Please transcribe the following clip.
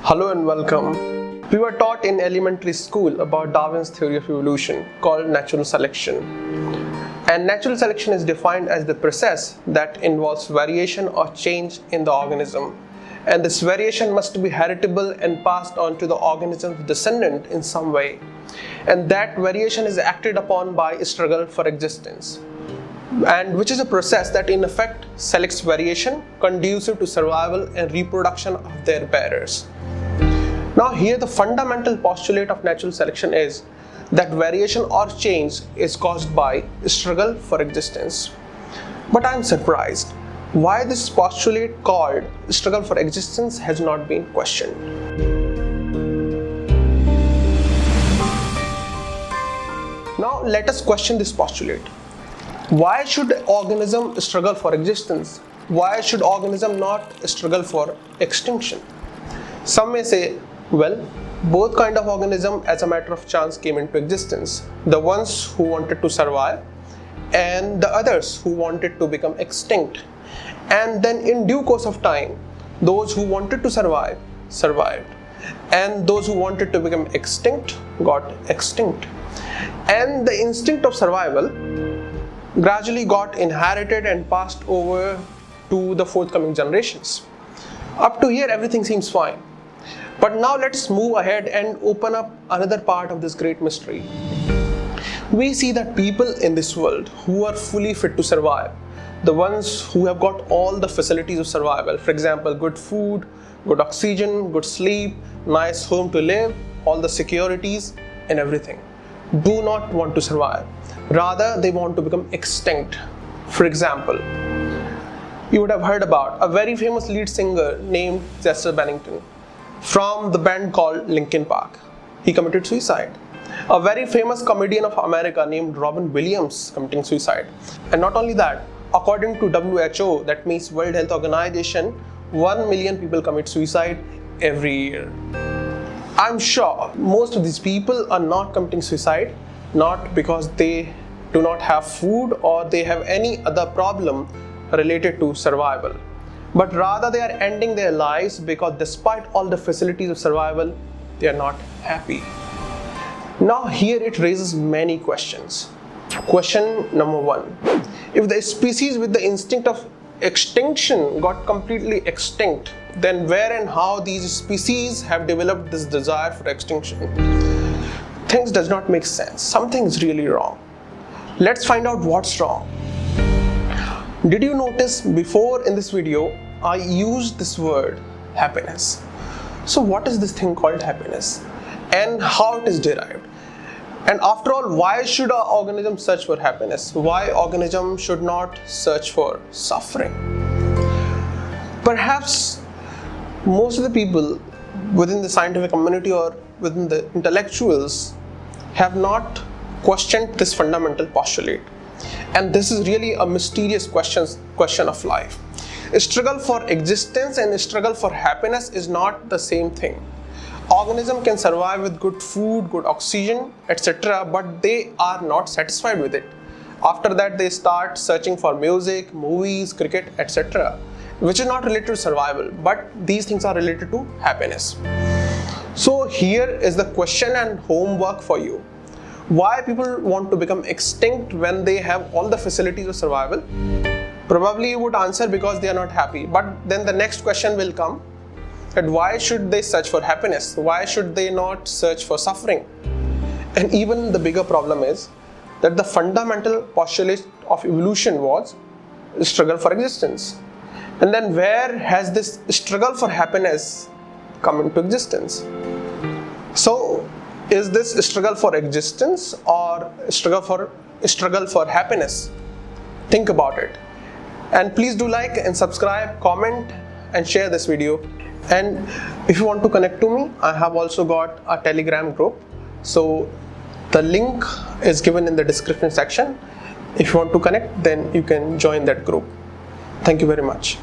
Hello and welcome. We were taught in elementary school about Darwin's theory of evolution called natural selection. And natural selection is defined as the process that involves variation or change in the organism. And this variation must be heritable and passed on to the organism's descendant in some way. And that variation is acted upon by a struggle for existence, and which is a process that in effect selects variation conducive to survival and reproduction of their bearers. Now here the fundamental postulate of natural selection is that variation or change is caused by struggle for existence. But I am surprised why this postulate called struggle for existence has not been questioned. Now let us question this postulate. Why should organism struggle for existence? Why should organism not struggle for extinction? Some may say, well, both kind of organism as a matter of chance came into existence. The ones who wanted to survive and the others who wanted to become extinct. And then in due course of time, those who wanted to survive, survived. And those who wanted to become extinct, got extinct. And the instinct of survival gradually got inherited and passed over to the forthcoming generations. Up to here, everything seems fine. But now let's move ahead and open up another part of this great mystery. We see that people in this world who are fully fit to survive, the ones who have got all the facilities of survival, for example, good food, good oxygen, good sleep, nice home to live, all the securities and everything, do not want to survive. Rather, they want to become extinct. For example, you would have heard about a very famous lead singer named Chester Bennington from the band called Linkin Park. He committed suicide. A very famous comedian of America named Robin Williams committing suicide. And not only that, according to WHO, that means World Health Organization, 1 million people commit suicide every year. I'm sure most of these people are not committing suicide not because they do not have food or they have any other problem related to survival, but rather they are ending their lives because despite all the facilities of survival, they are not happy. Now here it raises many questions. Question number one, if the species with the instinct of extinction got completely extinct, then where and how these species have developed this desire for extinction? Things does not make sense. Something is really wrong. Let's find out what's wrong. Did you notice before in this video I used this word happiness? So what is this thing called happiness and how it is derived? And after all, why should our organism search for happiness? Why organism should not search for suffering? Perhaps most of the people within the scientific community or within the intellectuals have not questioned this fundamental postulate. And this is really a mysterious question of life. A struggle for existence and a struggle for happiness is not the same thing. Organism can survive with good food, good oxygen, etc., but they are not satisfied with it. After that, they start searching for music, movies, cricket, etc., which is not related to survival, but these things are related to happiness. So here is the question and homework for you. Why people want to become extinct when they have all the facilities of survival? Probably you would answer because they are not happy. But then the next question will come, that why should they search for happiness? Why should they not search for suffering? And even the bigger problem is that the fundamental postulate of evolution was struggle for existence. And then where has this struggle for happiness come into existence? So is this struggle for existence or struggle for happiness? Think about it. And please do like and subscribe, comment and share this video. And if you want to connect to me, I have also got a Telegram group. So the link is given in the description section. If you want to connect, then you can join that group. Thank you very much.